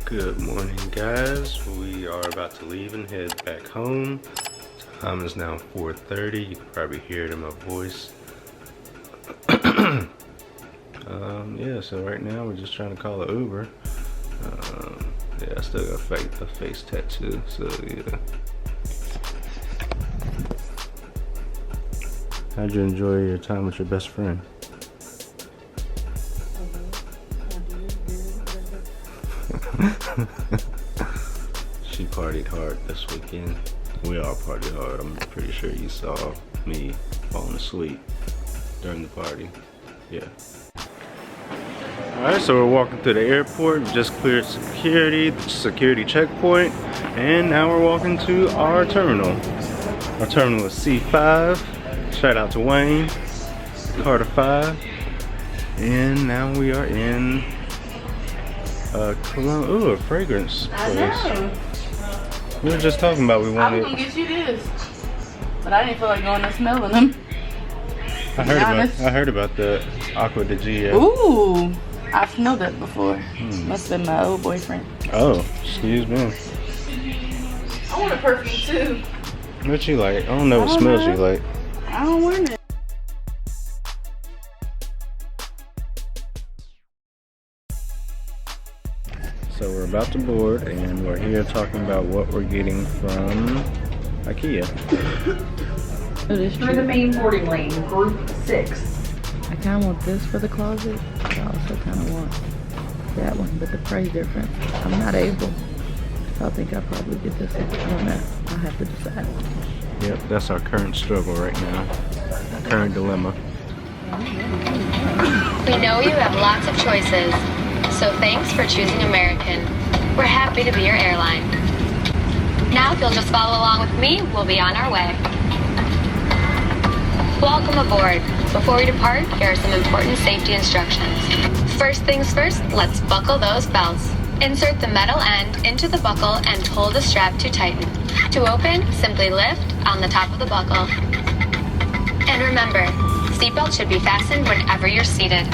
Good morning, guys. We are about to leave and head back home. Time is now 4:30. You can probably hear it in my voice. Yeah, so right now we're just trying to call an Uber. Yeah, I still got a face tattoo, so yeah. How'd you enjoy your time with your best friend? She partied hard this weekend. We all partied hard. I'm pretty sure you saw me falling asleep during the party. Yeah. Alright, so we're walking through the airport. We just cleared security checkpoint, and now we're walking to our terminal. Our terminal is C5. Shout out to Wayne, Carter 5. And now we are in ooh, a fragrance place. I know. We were just talking about we wanted. I was gonna get you this, but I didn't feel like going and smelling them. I heard about the Aqua de Gia. Ooh, I've smelled that before. Must have been my old boyfriend. Oh, excuse me. I want a perfume too. What you like? I don't know what smells you like. I don't want it. So we're about to board, and we're here talking about what we're getting from IKEA. Through the main boarding lane, group 6. I kind of want this for the closet. I also kind of want that one, but the price difference, I'm not able. So I think I'll probably get this one. I don't know. I'll have to decide. Yep, that's our current struggle right now. Current dilemma. We know you have lots of choices, so thanks for choosing American. We're happy to be your airline. Now if you'll just follow along with me, we'll be on our way. Welcome aboard. Before we depart, here are some important safety instructions. First things first, let's buckle those belts. Insert the metal end into the buckle and pull the strap to tighten. To open, simply lift on the top of the buckle. And remember, seatbelt should be fastened whenever you're seated.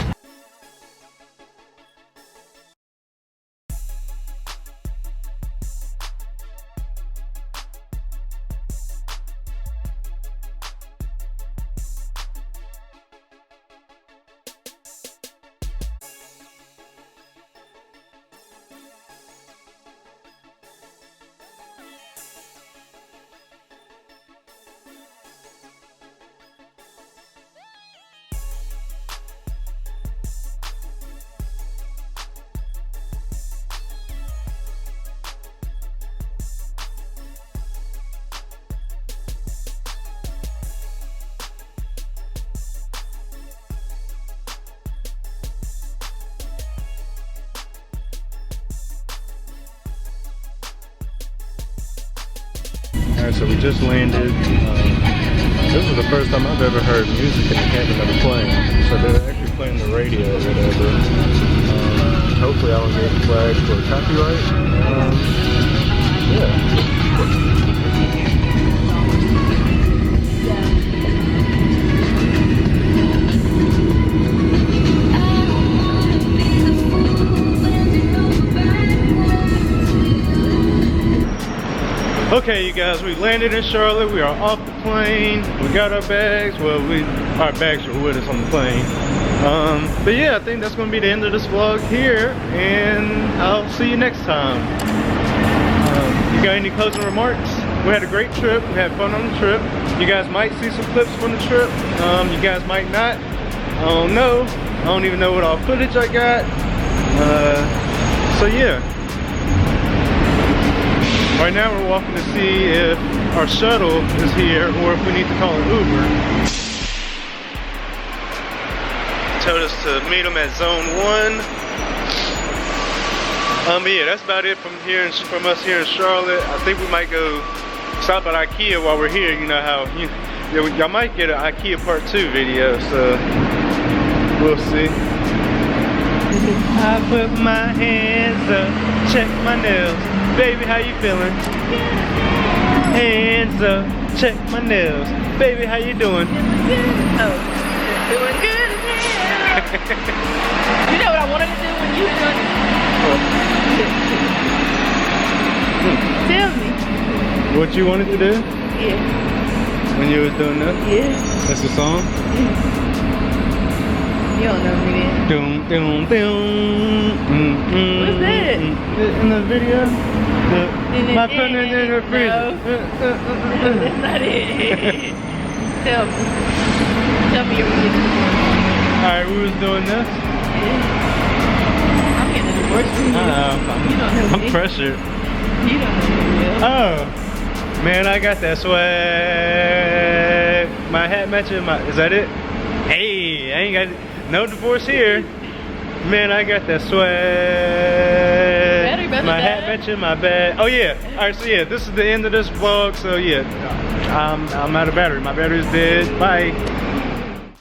Alright, so we just landed. This is the first time I've ever heard music in the cabin of a plane. So they're actually playing the radio or whatever. Hopefully I don't get flagged for copyright. Yeah. Okay, you guys, we landed in Charlotte. We are off the plane. We got our bags. Well, our bags are with us on the plane. But yeah, I think that's gonna be the end of this vlog here, and I'll see you next time. You got any closing remarks? We had a great trip. We had fun on the trip. You guys might see some clips from the trip. You guys might not. I don't know. I don't even know what all footage I got. So yeah. Right now we're walking to see if our shuttle is here or if we need to call an Uber. Told us to meet them at zone 1. But yeah, that's about it from us here in Charlotte. I think we might go stop at IKEA while we're here. You know how y'all might get an IKEA part 2 video, so we'll see. I put my hands up, check my nails. Baby, how you feeling? Hands up, check my nails. Baby, how you doing? Oh, doing good. You know what I wanted to do when you were doing it? Tell me. What you wanted to do Yeah. when you was doing that? Yeah. That's the song? You don't know me then. Doom, doom, doom. What's that? In the video? My putting it in the freezer. No. That's not it. Tell me. Tell me your reason. Alright, we was doing this. I'm getting a divorce from you. You don't know I'm me. pressured. You don't know me. Oh, man, I got that swag. My hat matching my, is that it? Hey, I ain't got no divorce here. Man, I got that swag. My hat matching my bag. Oh yeah. All right, so yeah, this is the end of this vlog. So yeah, I'm out of battery. My battery's dead. Bye.